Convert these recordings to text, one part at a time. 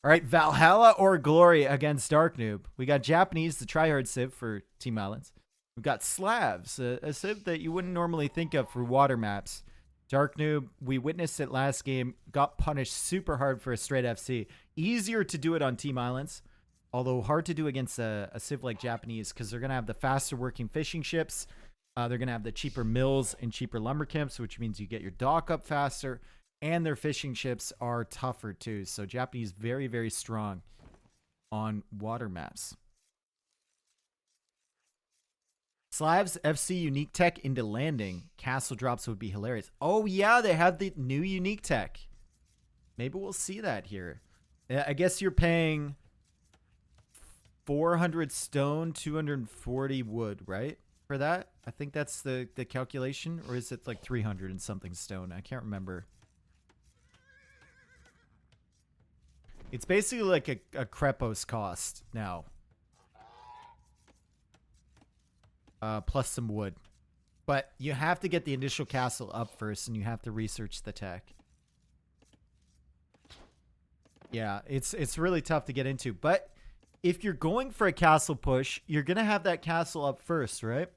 All right, Valhalla or Glory against Dark Noob. We got Japanese, the tryhard civ for Team Islands. We've got Slavs, a civ that you wouldn't normally think of for water maps. Dark Noob, we witnessed it last game, got punished super hard for a straight FC. Easier to do it on Team Islands, although hard to do against a civ like Japanese because they're going to have the faster working fishing ships. They're going to have the cheaper mills and cheaper lumber camps, which means you get your dock up faster. And their fishing ships are tougher too. So Japanese very, very strong on water maps. Slavs FC unique tech into landing. Castle drops would be hilarious. Oh yeah, they have the new unique tech. Maybe we'll see that here. I guess you're paying 400 stone, 240 wood, right? For that? I think that's the calculation. Or is it like 300 and something stone? I can't remember. It's basically like a Krepos cost now. Plus some wood. But you have to get the initial castle up first, and you have to research the tech. Yeah, it's really tough to get into. But if you're going for a castle push, you're going to have that castle up first, right?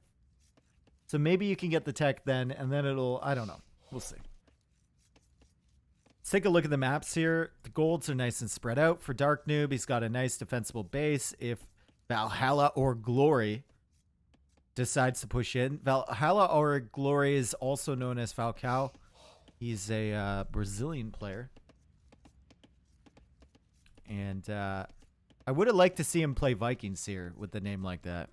So maybe you can get the tech then, and then it'll... I don't know. We'll see. Let's take a look at the maps here. The golds are nice and spread out. For Dark Noob, he's got a nice defensible base. If Valhalla or Glory decides to push in. Valhalla or Glory is also known as Falcao. He's a Brazilian player. And I would have liked to see him play Vikings here with the name like that.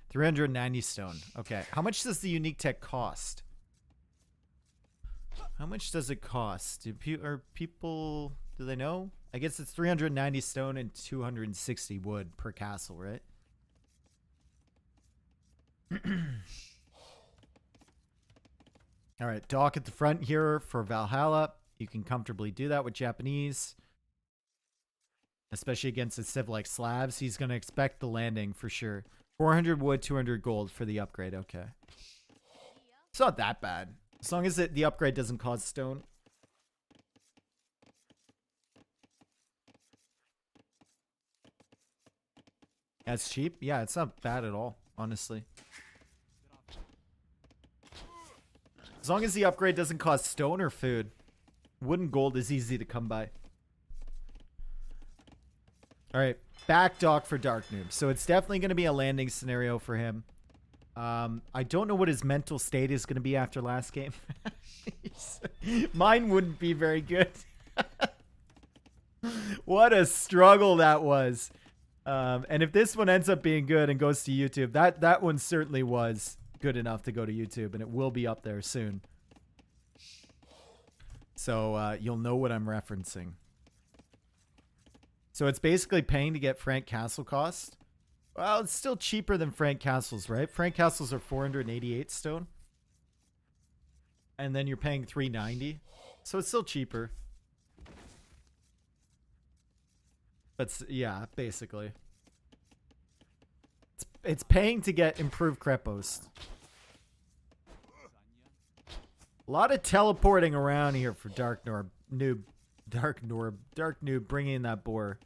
390 stone. Okay. How much does the unique tech cost? How much does it cost? Do they know? I guess it's 390 stone and 260 wood per castle, right? All right. Dock at the front here for Valhalla. You can comfortably do that with Japanese. Especially against a civ like Slavs. He's going to expect the landing for sure. 400 wood, 200 gold for the upgrade. Okay. It's not that bad. As long as the upgrade doesn't cost stone. That's cheap. Yeah, it's not bad at all, honestly. As long as the upgrade doesn't cost stone or food. Wood and gold is easy to come by. Alright, back dock for Dark Noob. So it's definitely going to be a landing scenario for him. I don't know what his mental state is going to be after last game. Mine wouldn't be very good. What a struggle that was. And if this one ends up being good and goes to YouTube, that one certainly was good enough to go to YouTube, and it will be up there soon. So you'll know what I'm referencing. So it's basically paying to get Frank Castle cost. Well, it's still cheaper than Frank Castles, right? Frank Castles are 488 stone. And then you're paying 390. So it's still cheaper. But yeah, basically. It's paying to get improved Krepos. A lot of teleporting around here for Dark Noob. Dark Noob bringing in that boar.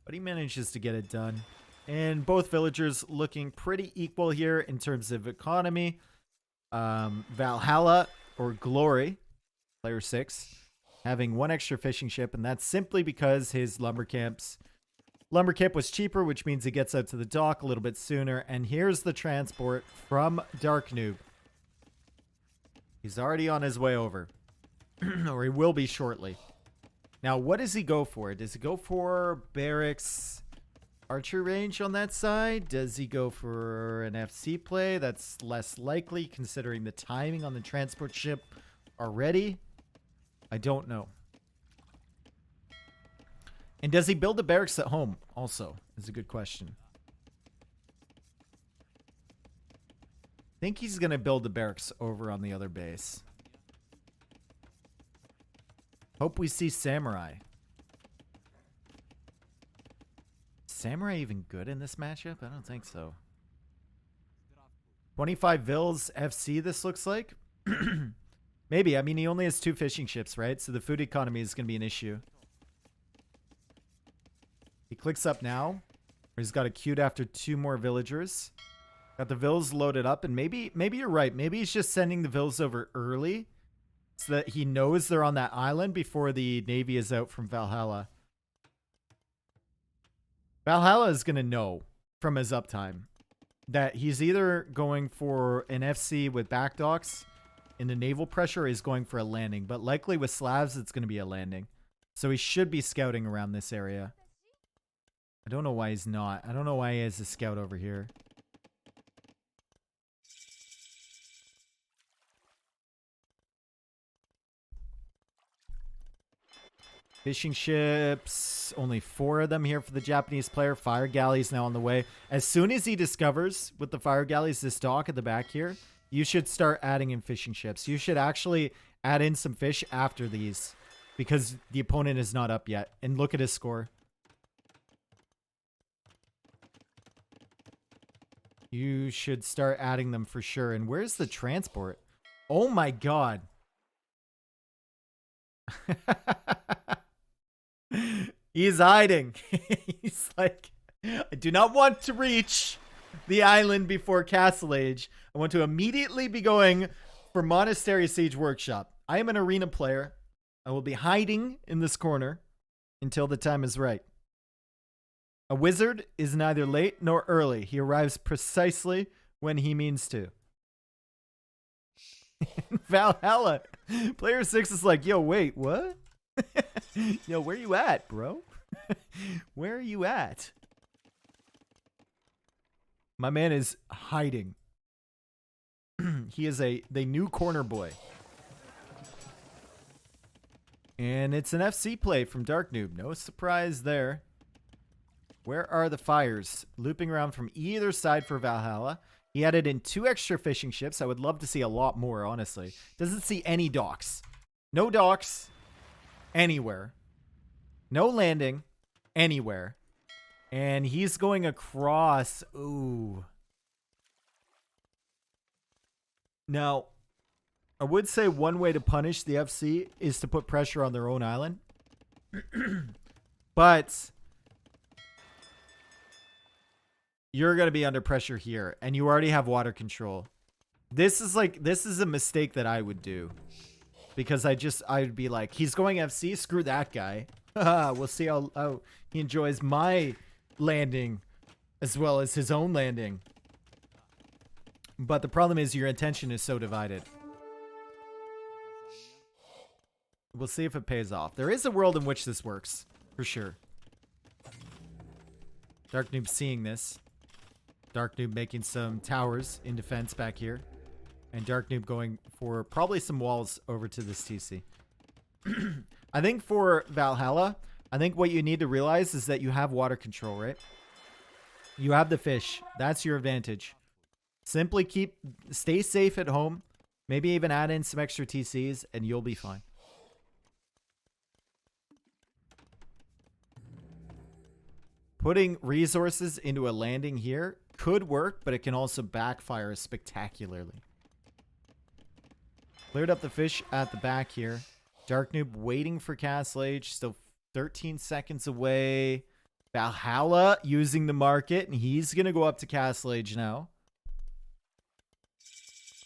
But he manages to get it done. And both villagers looking pretty equal here in terms of economy. Valhalla or Glory, player 6, having one extra fishing ship. And that's simply because his lumber camp was cheaper, which means he gets out to the dock a little bit sooner. And here's the transport from Dark Noob. He's already on his way over. Or he will be shortly. Now, what does he go for? Does he go for barracks archer range on that side? Does he go for an FC play? That's less likely considering the timing on the transport ship already. I don't know. And does he build the barracks at home also? Is a good question. I think he's going to build the barracks over on the other base. Hope we see Samurai. Samurai even good in this matchup? I don't think so. 25 Vills FC this looks like. Maybe. I mean, he only has 2 fishing ships, right? So the food economy is going to be an issue. He clicks up now. He's got a queued after 2 more villagers. Got the vills loaded up. And maybe you're right. Maybe he's just sending the vills over early so that he knows they're on that island before the Navy is out from Valhalla. Valhalla is going to know from his uptime that he's either going for an FC with back docks in the naval pressure, or he's going for a landing. But likely with Slavs, it's going to be a landing. So he should be scouting around this area. I don't know why he's not. I don't know why he has a scout over here. Fishing ships, only 4 of them here for the Japanese player. Fire galleys now on the way. As soon as he discovers with the fire galleys this dock at the back here, you should start adding in fishing ships. You should actually add in some fish after these because the opponent is not up yet. And look at his score. You should start adding them for sure. And where's the transport? Oh my god. He's hiding. He's like, I do not want to reach the island before Castle Age. I want to immediately be going for Monastery Siege Workshop. I am an arena player. I will be hiding in this corner until the time is right. A wizard is neither late nor early. He arrives precisely when he means to. Valhalla. Player 6 is like, yo, wait, what? Yo, where you at, bro? Where are you at? My man is hiding. He is the new corner boy. And it's an FC play from Dark Noob. No surprise there. Where are the fires? Looping around from either side for Valhalla. He added in 2 extra fishing ships. I would love to see a lot more, honestly. Doesn't see any docks. No docks anywhere. No landing anywhere. And he's going across. Ooh. Now, I would say one way to punish the FC is to put pressure on their own island. But you're going to be under pressure here, and you already have water control. This is a mistake that I would do. Because I'd be like, he's going FC, screw that guy. We'll see how he enjoys my landing as well as his own landing. But the problem is your attention is so divided. We'll see if it pays off. There is a world in which this works, for sure. Dark Noob seeing this. Dark Noob making some towers in defense back here. And Dark Noob going for probably some walls over to this TC. I think for Valhalla, I think what you need to realize is that you have water control, right? You have the fish. That's your advantage. Simply stay safe at home. Maybe even add in some extra TCs and you'll be fine. Putting resources into a landing here could work, but it can also backfire spectacularly. Cleared up the fish at the back here. Dark Noob waiting for Castle Age. Still 13 seconds away. Valhalla using the market. And he's going to go up to Castle Age now.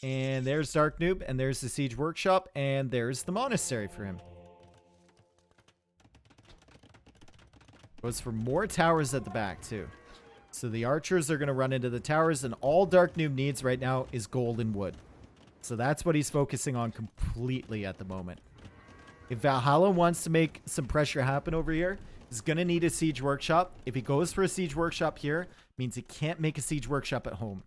And there's Dark Noob. And there's the Siege Workshop. And there's the Monastery for him. Goes for more towers at the back too. So the archers are going to run into the towers. And all Dark Noob needs right now is gold and wood. So that's what he's focusing on completely at the moment. If Valhalla wants to make some pressure happen over here, he's going to need a Siege Workshop. If he goes for a Siege Workshop here, means he can't make a Siege Workshop at home.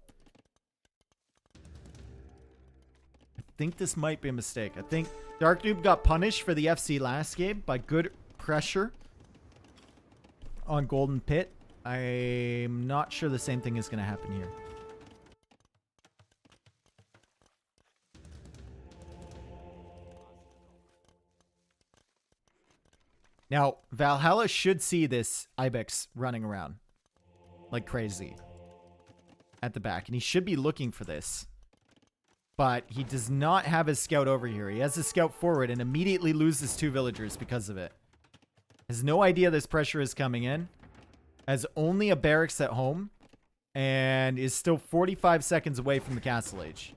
I think this might be a mistake. I think Dark Noob got punished for the FC last game by good pressure on Golden Pit. I'm not sure the same thing is going to happen here. Now, Valhalla should see this Ibex running around like crazy at the back. And he should be looking for this. but he does not have his scout over here. He has his scout forward and immediately loses 2 villagers because of it. Has no idea this pressure is coming in. Has only a barracks at home and is still 45 seconds away from the castle age.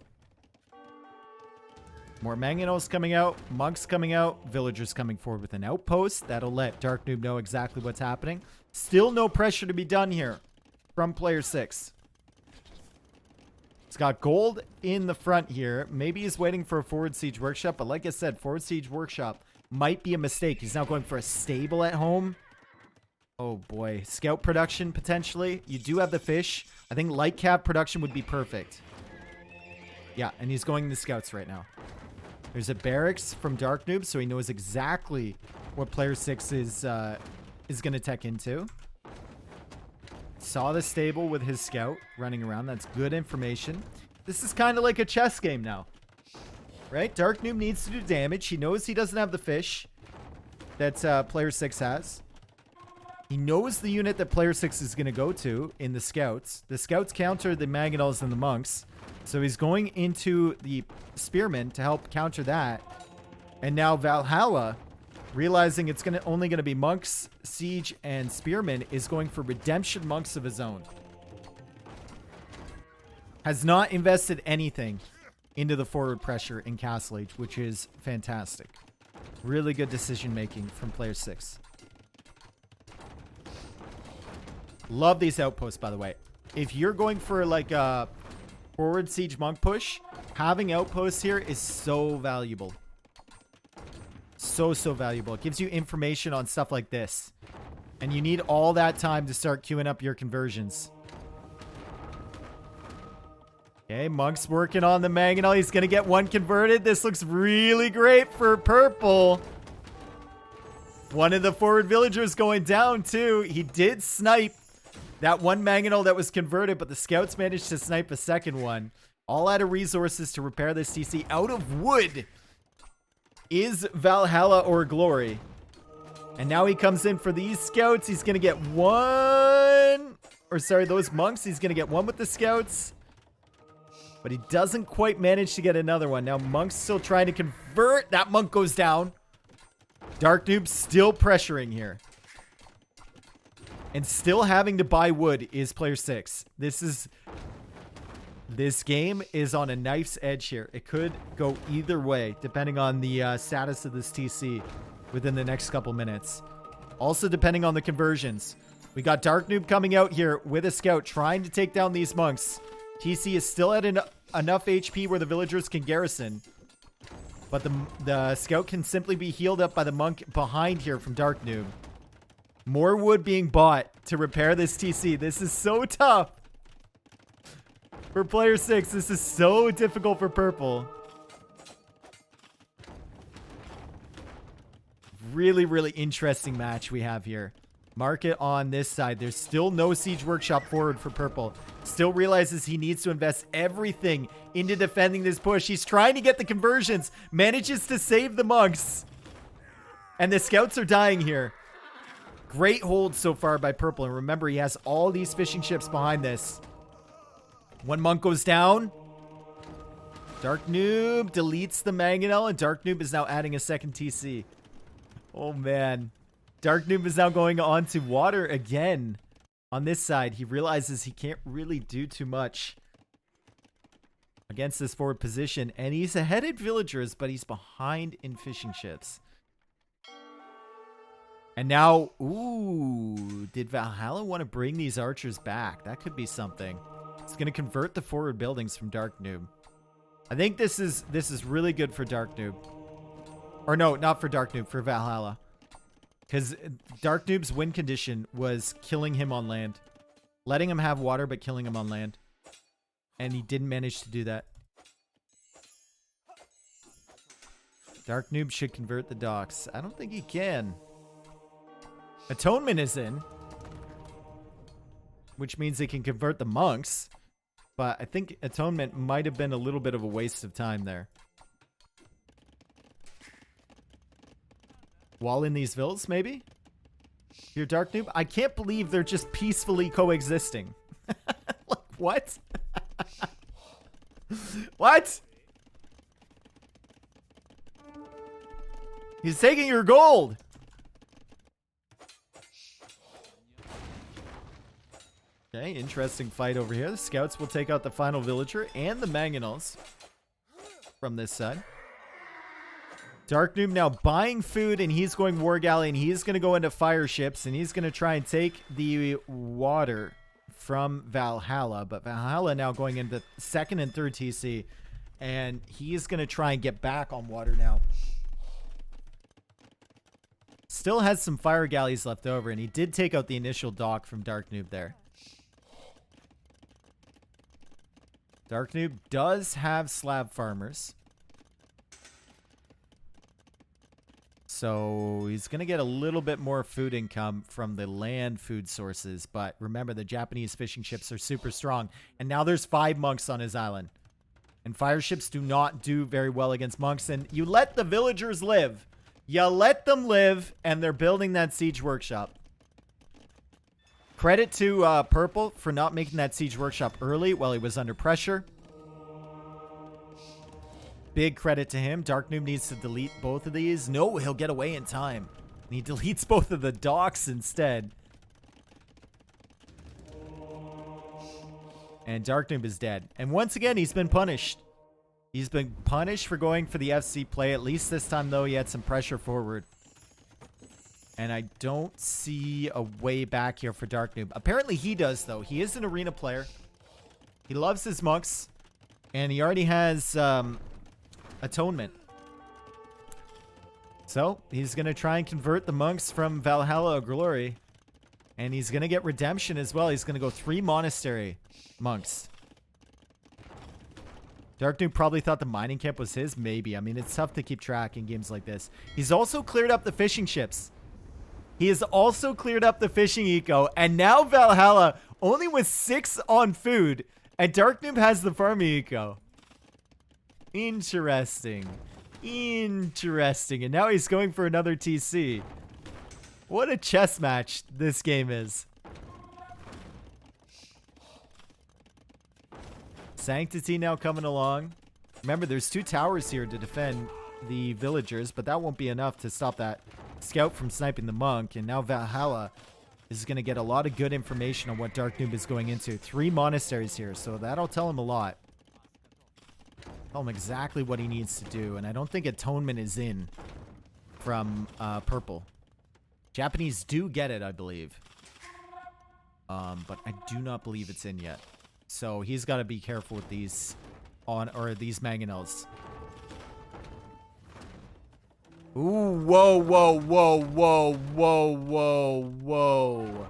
More mangonels coming out, monks coming out, villagers coming forward with an outpost. That'll let Dark Noob know exactly what's happening. Still no pressure to be done here from player 6. It's got gold in the front here. Maybe he's waiting for a forward siege workshop, but like I said, forward siege workshop might be a mistake. He's now going for a stable at home. Oh boy. Scout production potentially. You do have the fish. I think light cap production would be perfect. Yeah, and he's going to scouts right now. There's a barracks from Dark Noob, so he knows exactly what player 6 is going to tech into. Saw the stable with his scout running around. That's good information. This is kind of like a chess game now. Right? Dark Noob needs to do damage. He knows he doesn't have the fish that player 6 has. He knows the unit that player 6 is going to go to in the scouts. The scouts counter the mangonels and the monks. So he's going into the spearmen to help counter that. And now Valhalla, realizing it's only going to be monks, siege, and spearmen, is going for redemption monks of his own. Has not invested anything into the forward pressure in Castle Age, which is fantastic. Really good decision making from player 6. Love these outposts, by the way. If you're going for like a forward siege monk push, having outposts here is so valuable. So valuable. It gives you information on stuff like this. And you need all that time to start queuing up your conversions. Okay, Monk's working on the mangonel. He's going to get one converted. This looks really great for purple. One of the forward villagers going down too. He did snipe that one mangonel that was converted, but the scouts managed to snipe a second one. All out of resources to repair this TC. Out of wood is Valhalla or Glory. And now he comes in for these scouts. He's going to get one. Or sorry, those monks. He's going to get one with the scouts. But he doesn't quite manage to get another one. Now Monk's still trying to convert. That monk goes down. Dark Noob still pressuring here. And still having to buy wood is player 6. This game is on a knife's edge here. It could go either way, depending on the status of this TC within the next couple minutes. Also depending on the conversions. We got Dark Noob coming out here with a scout trying to take down these monks. TC is still at enough HP where the villagers can garrison. But the scout can simply be healed up by the monk behind here from Dark Noob. More wood being bought to repair this TC. This is so tough. For player 6, this is so difficult for purple. Really, really interesting match we have here. Market on this side. There's still no siege workshop forward for purple. Still realizes he needs to invest everything into defending this push. He's trying to get the conversions. Manages to save the monks. And the scouts are dying here. Great hold so far by purple. And remember, he has all these fishing ships behind this. One monk goes down. Dark Noob deletes the mangonel. And Dark Noob is now adding a second TC. Oh, man. Dark Noob is now going on to water again. On this side, he realizes he can't really do too much against this forward position. And he's ahead at villagers, but he's behind in fishing ships. And now, ooh, did Valhalla want to bring these archers back? That could be something. It's going to convert the forward buildings from Dark Noob. I think this is really good for Dark Noob. Or no, not for Dark Noob, for Valhalla. Because Dark Noob's win condition was killing him on land. Letting him have water, but killing him on land. And he didn't manage to do that. Dark Noob should convert the docks. I don't think he can. Atonement is in. Which means they can convert the monks. But I think Atonement might have been a little bit of a waste of time there. Wall in these villas, maybe? Here, Dark Noob? I can't believe they're just peacefully coexisting. Like, what? What? He's taking your gold. Okay, interesting fight over here. The scouts will take out the final villager and the mangonels from this side. Dark Noob now buying food, and he's going War Galley, and he's going to go into fire ships, and he's going to try and take the water from Valhalla. But Valhalla now going into second and third TC, and he's going to try and get back on water now. Still has some fire galleys left over, and he did take out the initial dock from Dark Noob there. Dark Noob does have slab farmers. So he's going to get a little bit more food income from the land food sources. But remember, the Japanese fishing ships are super strong. And now there's 5 monks on his island. And fire ships do not do very well against monks. And you let the villagers live. You let them live, and they're building that siege workshop. Credit to Purple for not making that siege workshop early while he was under pressure. Big credit to him. Dark Noob needs to delete both of these. No, he'll get away in time. And he deletes both of the docks instead. And Dark Noob is dead. And once again, he's been punished. He's been punished for going for the FC play. At least this time, though, he had some pressure forward. And I don't see a way back here for Dark Noob. Apparently he does, though. He is an arena player. He loves his monks. And he already has Atonement. So he's going to try and convert the monks from Valhalla of Glory. And he's going to get redemption as well. He's going to go 3 monastery monks. Dark Noob probably thought the mining camp was his. Maybe. I mean, it's tough to keep track in games like this. He's also cleared up the fishing ships. He has also cleared up the fishing eco. And now Valhalla only with 6 on food. And Dark Noob has the farming eco. Interesting. Interesting. And now he's going for another TC. What a chess match this game is. Sanctity now coming along. Remember, there's 2 towers here to defend the villagers, but that won't be enough to stop that scout from sniping the monk. And now Valhalla is going to get a lot of good information on what Dark Noob is going into. 3 monasteries here, so that'll tell him a lot. Tell him exactly what he needs to do. And I don't think Atonement is in from Purple. Japanese do get it, I believe. But I do not believe it's in yet. So he's got to be careful with these these mangonels. Ooh, whoa, whoa, whoa, whoa, whoa, whoa, whoa.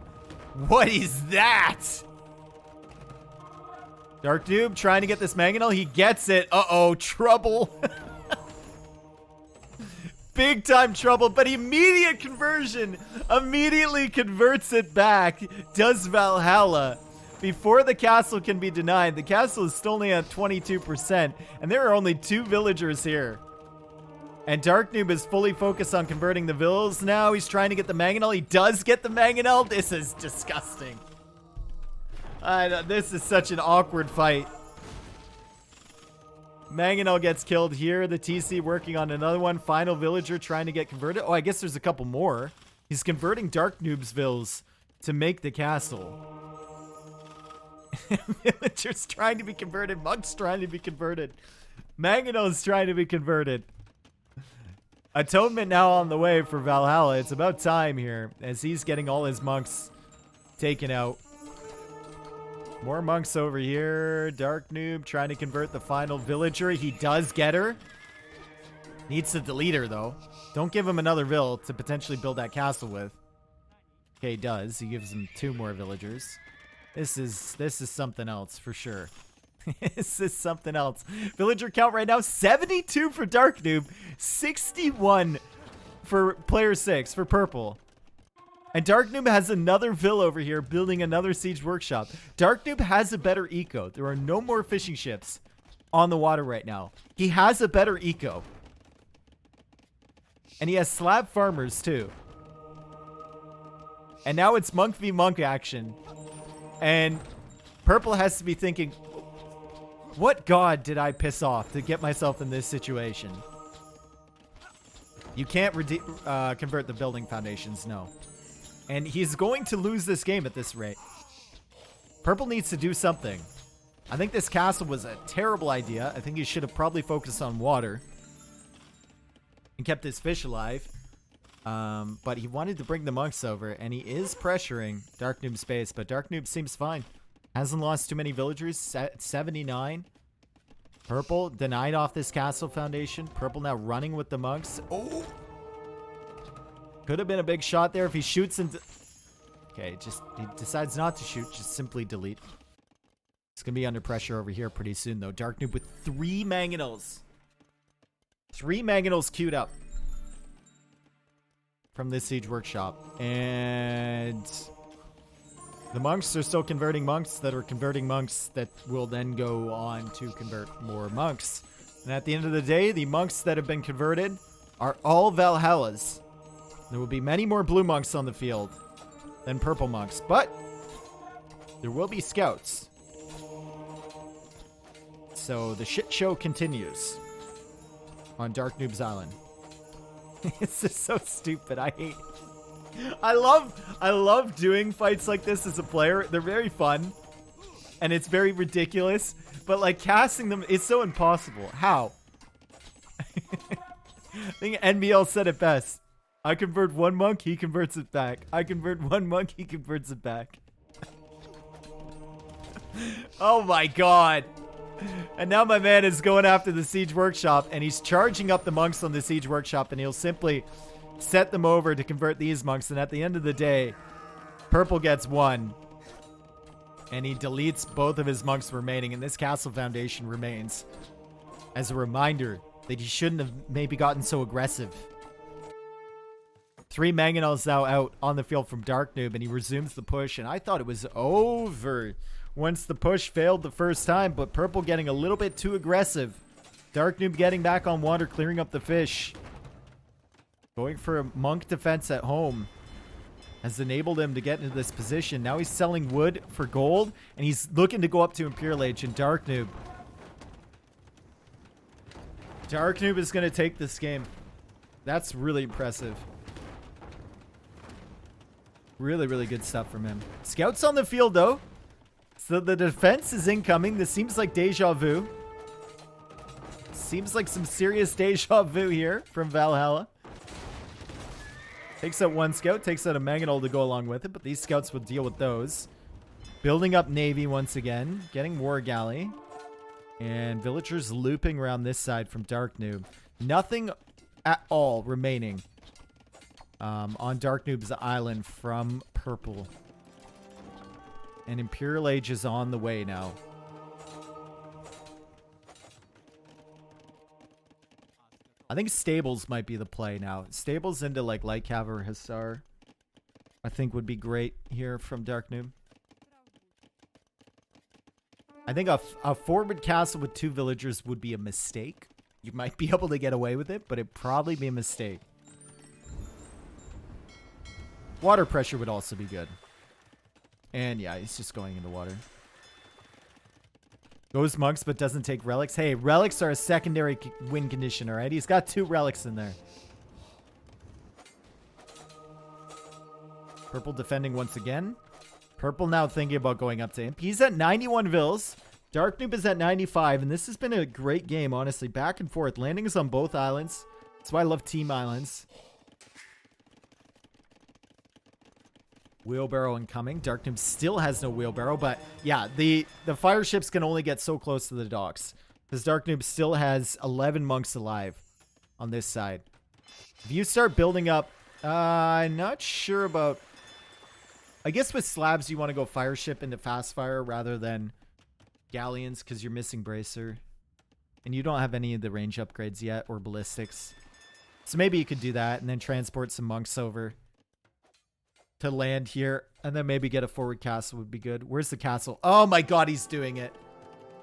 What is that? Dark Noob trying to get this mangonel. He gets it. Uh-oh, trouble. Big time trouble, but immediate conversion. Immediately converts it back. Does Valhalla. Before the castle can be denied, the castle is still only at 22%, and there are only 2 villagers here. And Dark Noob is fully focused on converting the villas now. He's trying to get the mangonel. He does get the mangonel. This is disgusting. This is such an awkward fight. Mangonel gets killed here. The TC working on another one. Final villager trying to get converted. Oh, I guess there's a couple more. He's converting Dark Noob's villas to make the castle. Villagers trying to be converted. Monks trying to be converted. Mangonel's trying to be converted. Atonement now on the way for Valhalla. It's about time here as he's getting all his monks taken out. More monks over here. Dark Noob trying to convert the final villager. He does get her. Needs to delete her, though. Don't give him another vill to potentially build that castle with. Okay, he does. He gives him 2 more villagers. This is something else for sure. This is something else. Villager count right now, 72 for Dark Noob, 61 for player 6 for Purple. And Dark Noob has another vill over here building another siege workshop. Dark Noob has a better eco. There are no more fishing ships on the water right now. He has a better eco. And he has slab farmers too. And now it's monk v monk action. And Purple has to be thinking, what god did I piss off to get myself in this situation? You can't convert the building foundations, no. And he's going to lose this game at this rate. Purple needs to do something. I think this castle was a terrible idea. I think he should have probably focused on water and kept his fish alive. But he wanted to bring the monks over, and he is pressuring Dark Noob's base, but Dark Noob seems fine. Hasn't lost too many villagers. 79. Purple denied off this castle foundation. Purple now running with the monks. Oh! Could have been a big shot there if he shoots into... Okay, he decides not to shoot. Just simply delete. It's going to be under pressure over here pretty soon, though. Dark Noob with 3 mangonels. 3 mangonels queued up from this siege workshop. And the monks are still converting monks that are converting monks that will then go on to convert more monks. And at the end of the day, the monks that have been converted are all Valhallas. There will be many more blue monks on the field than purple monks, but there will be scouts. So the shit show continues on Dark Noob's Island. This is so stupid. I love doing fights like this as a player. They're very fun and it's very ridiculous, but like casting them, it's so impossible. How? I think NBL said it best. I convert one monk, he converts it back. I convert one monk, he converts it back. Oh my god. And now my man is going after the siege workshop, and he's charging up the monks on the siege workshop, and he'll simply set them over to convert these monks. And at the end of the day, purple gets 1. And he deletes both of his monks remaining, and this castle foundation remains as a reminder that he shouldn't have maybe gotten so aggressive. 3 mangonels now out on the field from Dark Noob, and he resumes the push, and I thought it was over once the push failed the first time, but purple getting a little bit too aggressive. Dark Noob getting back on water, clearing up the fish. Going for a monk defense at home has enabled him to get into this position. Now he's selling wood for gold, and he's looking to go up to Imperial Age and Dark Noob. Dark Noob is going to take this game. That's really impressive. Really, really good stuff from him. Scouts on the field, though. So the defense is incoming. This seems like deja vu. Seems like some serious deja vu here from Valhalla. Takes out 1 scout. Takes out a mangonel to go along with it. But these scouts will deal with those. Building up navy once again. Getting war galley. And villagers looping around this side from Dark Noob. Nothing at all remaining on Dark Noob's island from purple. And Imperial Age is on the way now. I think Stables might be the play now. Stables into like Light Cav or Hussar, I think would be great here from Dark Noob. I think a forward castle with 2 villagers would be a mistake. You might be able to get away with it, but it'd probably be a mistake. Water pressure would also be good. And yeah, he's just going into water. Goes monks, but doesn't take relics. Hey, relics are a secondary win condition, all right? He's got 2 relics in there. Purple defending once again. Purple now thinking about going up to Imp. He's at 91 vills. Dark Noob is at 95, and this has been a great game, honestly. Back and forth. Landings on both islands. That's why I love team islands. Wheelbarrow incoming. Dark Noob still has no wheelbarrow, but yeah, the fire ships can only get so close to the docks because Dark Noob still has 11 monks alive on this side. If you start building up, I'm not sure about... I guess with slabs, you want to go fire ship into fast fire rather than galleons because you're missing bracer. And you don't have any of the range upgrades yet or ballistics. So maybe you could do that and then transport some monks over to land here, and then maybe get a forward castle would be good. Where's the castle? Oh my god, he's doing it.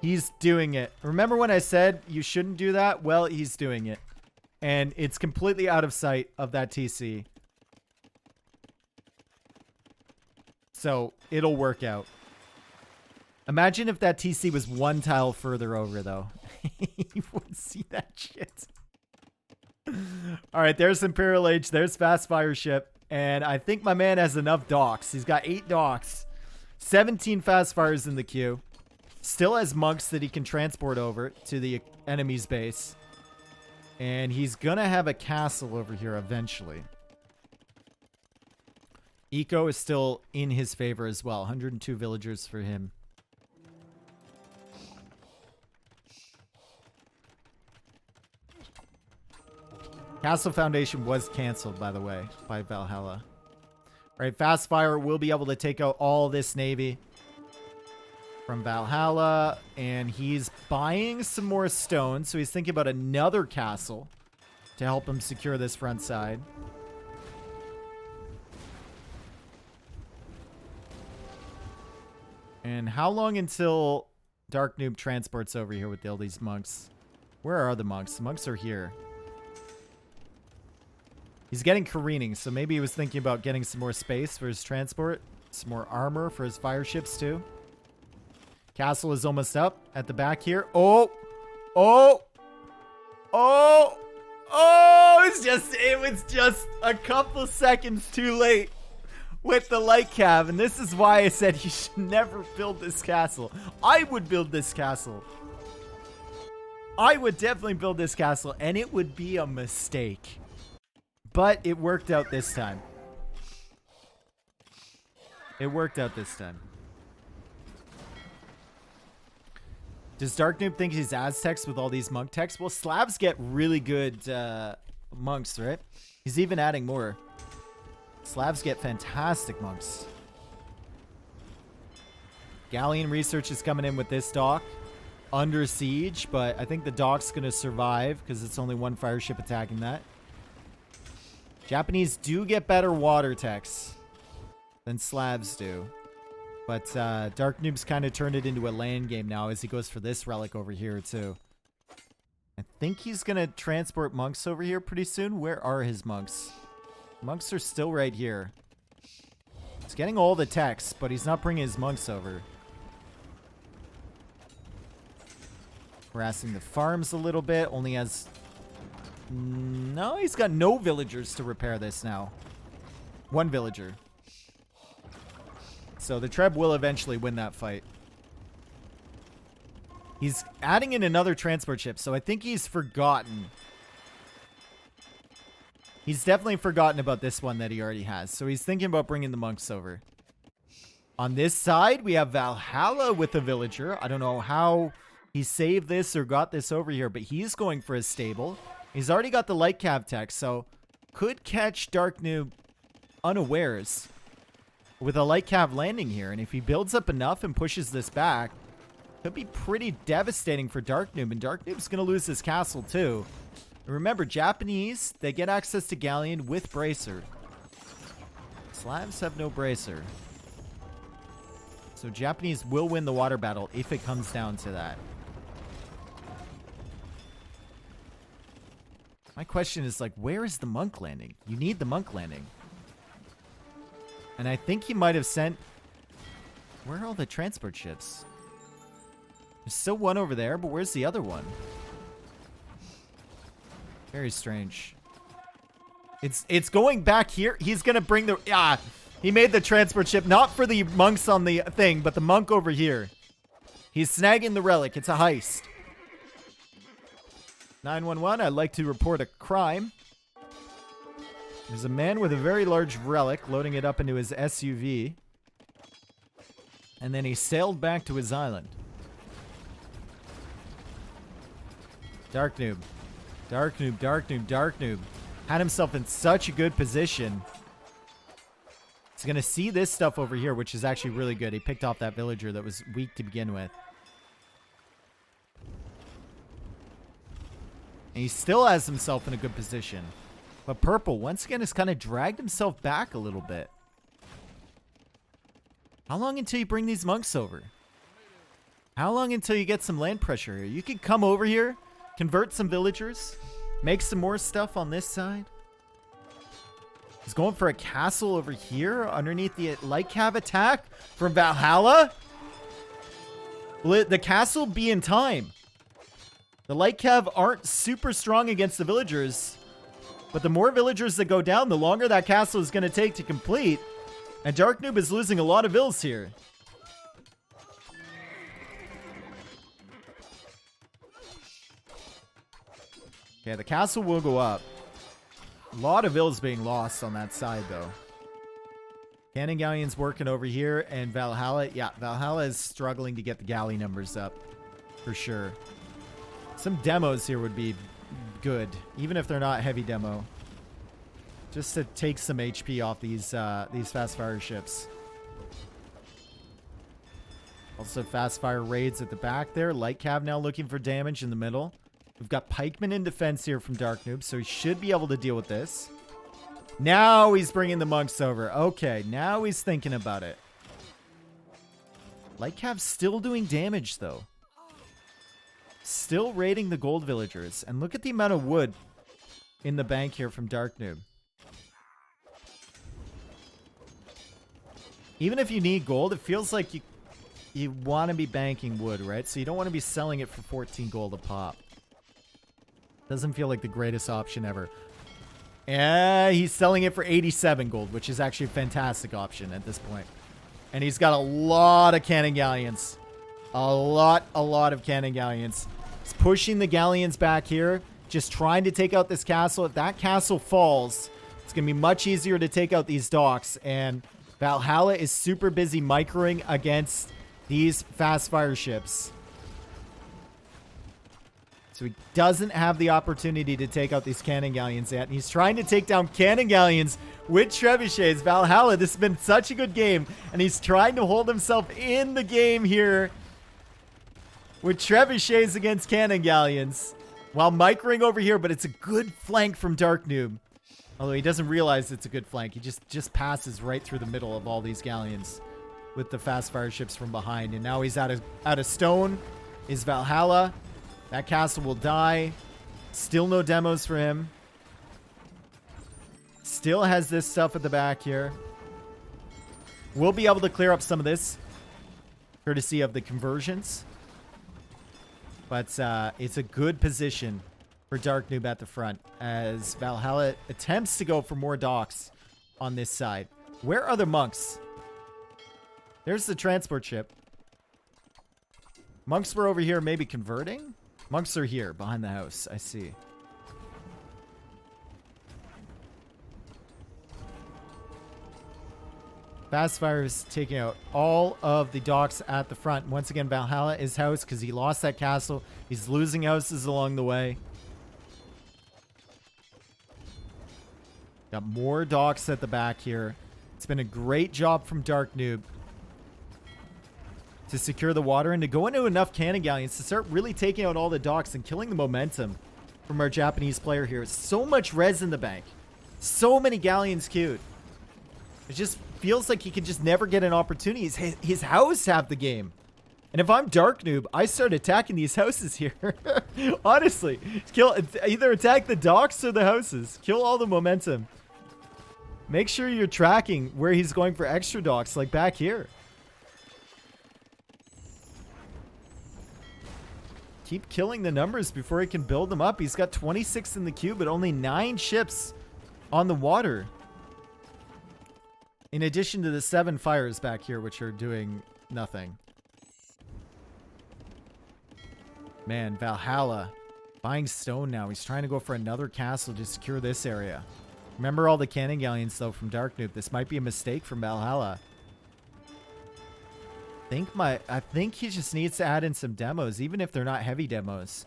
He's doing it. Remember when I said you shouldn't do that? Well, he's doing it. And it's completely out of sight of that TC. So, it'll work out. Imagine if that TC was 1 tile further over, though. You wouldn't see that shit. All right, there's Imperial Age. There's Fast Fire Ship. And I think my man has enough docks. He's got 8 docks. 17 Fast Fires in the queue. Still has monks that he can transport over to the enemy's base. And he's going to have a castle over here eventually. Eco is still in his favor as well. 102 villagers for him. Castle Foundation was canceled, by the way, by Valhalla. All right, Fast Fire will be able to take out all this navy from Valhalla, and he's buying some more stone, so he's thinking about another castle to help him secure this front side. And how long until Dark Noob transports over here with all these monks? Where are the monks? The monks are here. He's getting careening, so maybe he was thinking about getting some more space for his transport. Some more armor for his fire ships, too. Castle is almost up at the back here. Oh! Oh! Oh! Oh! It was just a couple seconds too late with the light cav. And this is why I said you should never build this castle. I would build this castle. I would definitely build this castle, and it would be a mistake. But it worked out this time. It worked out this time. Does Dark Noob think he's Aztecs with all these monk techs? Well, Slavs get really good monks, right? He's even adding more. Slavs get fantastic monks. Galleon research is coming in with this dock. Under siege, but I think the dock's going to survive because it's only one fire ship attacking that. Japanese do get better water techs than Slavs do. But Dark Noob's kind of turned it into a land game now as he goes for this relic over here too. I think he's going to transport monks over here pretty soon. Where are his monks? Monks are still right here. He's getting all the techs, but he's not bringing his monks over. Harassing the farms a little bit. Only has... No, he's got no villagers to repair this now. One villager. So the Treb will eventually win that fight. He's adding in another transport ship, so I think he's forgotten. He's definitely forgotten about this one that he already has. So he's thinking about bringing the monks over. On this side, we have Valhalla with a villager. I don't know how he saved this or got this over here, but he's going for his stable. He's already got the light cav tech, so could catch Dark Noob unawares with a light cav landing here. And if he builds up enough and pushes this back, could be pretty devastating for Dark Noob. And Dark Noob's going to lose his castle too. And remember, Japanese, they get access to Galleon with Bracer. Slavs have no Bracer. So Japanese will win the water battle if it comes down to that. My question is, like, where is the monk landing? You need the monk landing. And I think he might have sent... Where are all the transport ships? There's still one over there, but where's the other one? Very strange. It's going back here. He's going to bring the... He made the transport ship, not for the monks on the thing, but the monk over here. He's snagging the relic. It's a heist. 911, I'd like to report a crime. There's a man with a very large relic loading it up into his SUV. And then he sailed back to his island. Dark Noob. Dark Noob, Dark Noob, Dark Noob. Had himself in such a good position. He's going to see this stuff over here, which is actually really good. He picked off that villager that was weak to begin with. And he still has himself in a good position. But Purple, once again, has kind of dragged himself back a little bit. How long until you bring these monks over? How long until you get some land pressure here? You could come over here, convert some villagers, make some more stuff on this side. He's going for a castle over here underneath the light cav attack from Valhalla. Will the castle be in time? The light cav aren't super strong against the villagers. But the more villagers that go down, the longer that castle is going to take to complete. And Dark Noob is losing a lot of vills here. Okay, the castle will go up. A lot of vills being lost on that side, though. Cannon Galleon's working over here, and Valhalla. Yeah, Valhalla is struggling to get the galley numbers up, for sure. Some demos here would be good, even if they're not heavy demo. Just to take some HP off these fast fire ships. Also, fast fire raids at the back there. Light Cav now looking for damage in the middle. We've got Pikeman in defense here from Dark Noob, so he should be able to deal with this. Now he's bringing the monks over. Okay, now he's thinking about it. Light Cav's still doing damage, though. Still raiding the gold villagers. And look at the amount of wood in the bank here from Dark Noob. Even if you need gold, it feels like you want to be banking wood, right? So you don't want to be selling it for 14 gold a pop. Doesn't feel like the greatest option ever. Yeah, he's selling it for 87 gold, which is actually a fantastic option at this point. And he's got a lot of cannon galleons. A lot of cannon galleons. He's pushing the galleons back here, just trying to take out this castle. If that castle falls, it's going to be much easier to take out these docks. And Valhalla is super busy microing against these fast fire ships. So he doesn't have the opportunity to take out these cannon galleons yet. And he's trying to take down cannon galleons with trebuchets. Valhalla, this has been such a good game. And he's trying to hold himself in the game here with trebuchets against cannon galleons while microing over here. But it's a good flank from Dark Noob. Although he doesn't realize it's a good flank. He just passes right through the middle of all these galleons with the fast fire ships from behind. And now he's out of stone is Valhalla. That castle will die. Still no demos for him. Still has this stuff at the back here. We'll be able to clear up some of this, courtesy of the conversions. But it's a good position for Dark Noob at the front as Valhalla attempts to go for more docks on this side. Where are the monks? There's the transport ship. Monks were over here maybe converting? Monks are here, behind the house. I see. Fastfire is taking out all of the docks at the front. Once again, Valhalla is house because he lost that castle. He's losing houses along the way. Got more docks at the back here. It's been a great job from Dark Noob to secure the water and to go into enough cannon galleons to start really taking out all the docks and killing the momentum from our Japanese player here. So much res in the bank. So many galleons queued. It just feels like he can just never get an opportunity. His house have the game. And if I'm Dark Noob, I start attacking these houses here. Honestly. Either attack the docks or the houses. Kill all the momentum. Make sure you're tracking where he's going for extra docks, like back here. Keep killing the numbers before he can build them up. He's got 26 in the queue, but only 9 ships on the water. In addition to the 7 fires back here, which are doing nothing. Man, Valhalla buying stone now. He's trying to go for another castle to secure this area. Remember all the cannon galleons, though, from Dark Noob. This might be a mistake from Valhalla. I think he just needs to add in some demos, even if they're not heavy demos.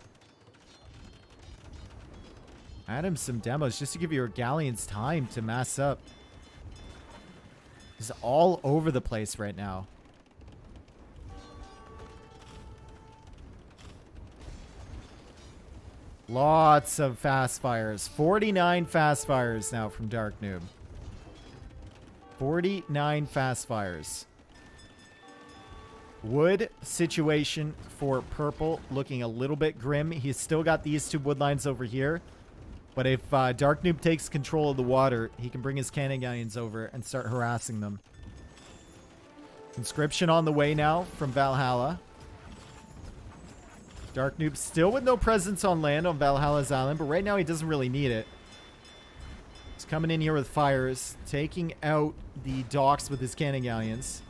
Add him some demos just to give your galleons time to mass up. He's all over the place right now. Lots of fast fires. 49 fast fires now from Dark Noob. 49 fast fires. Wood situation for purple looking a little bit grim. He's still got these 2 wood lines over here. But if Dark Noob takes control of the water, he can bring his cannon galleons over and start harassing them. Conscription on the way now from Valhalla. Dark Noob still with no presence on land on Valhalla's island, but right now he doesn't really need it. coming in here with fires, taking out the docks with his cannon galleons.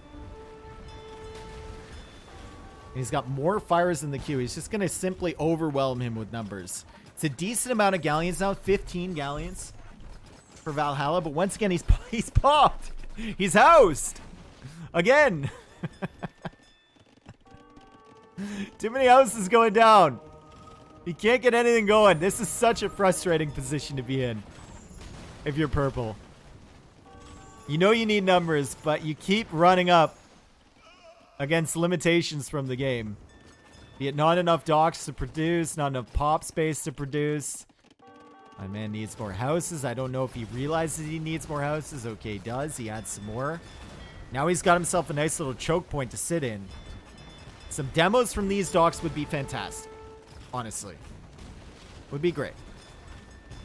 And he's got more fires in the queue. He's just going to simply overwhelm him with numbers. It's a decent amount of galleons now, 15 galleons for Valhalla. But once again, he's popped. He's housed. Again. Too many houses going down. He can't get anything going. This is such a frustrating position to be in if you're purple. You know you need numbers, but you keep running up against limitations from the game. Be it not enough docks to produce, not enough pop space to produce. My man needs more houses. I don't know if he realizes he needs more houses. Okay, he does. He adds some more. Now he's got himself a nice little choke point to sit in. Some demos from these docks would be fantastic. Honestly. Would be great.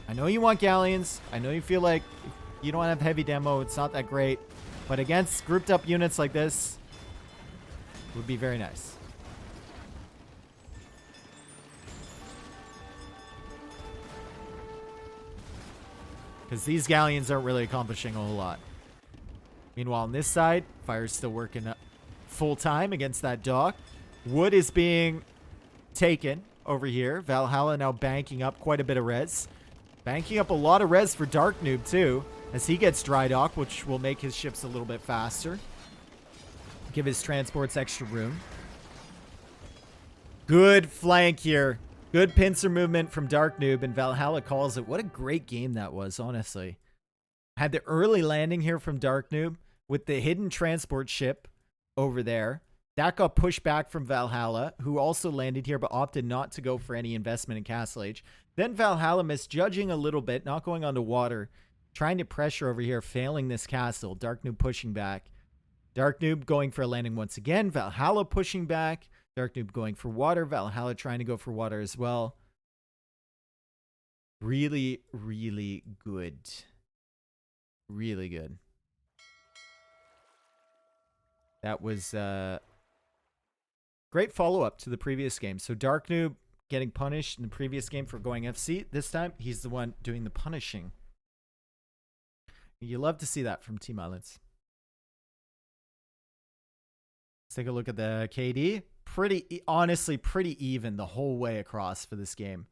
I know you want galleons. I know you feel like you don't have heavy demo. It's not that great. But against grouped up units like this, it would be very nice. Because these galleons aren't really accomplishing a whole lot. Meanwhile, on this side, fire's still working full time against that dock. Wood is being taken over here. Valhalla now banking up quite a bit of res. Banking up a lot of res for Dark Noob too, as he gets dry dock, which will make his ships a little bit faster. Give his transports extra room. Good flank here. Good pincer movement from Dark Noob, and Valhalla calls it. What a great game that was, honestly. Had the early landing here from Dark Noob with the hidden transport ship over there. That got pushed back from Valhalla, who also landed here but opted not to go for any investment in Castle Age. Then Valhalla misjudging a little bit, not going onto water, trying to pressure over here, failing this castle. Dark Noob pushing back. Dark Noob going for a landing once again. Valhalla pushing back. Dark Noob going for water. Valhalla trying to go for water as well. Really, really good. Really good. That was great follow-up to the previous game. So Dark Noob getting punished in the previous game for going FC. This time, he's the one doing the punishing. You love to see that from Team Islands. Let's take a look at the KD. Honestly, pretty even the whole way across for this game.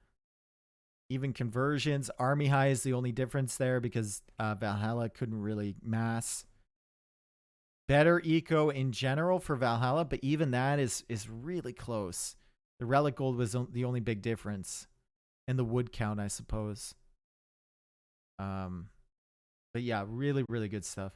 Even conversions. Army high is the only difference there because Valhalla couldn't really mass. Better eco in general for Valhalla, but even that is really close. The relic gold was the only big difference. And the wood count, I suppose. But yeah, really, really good stuff.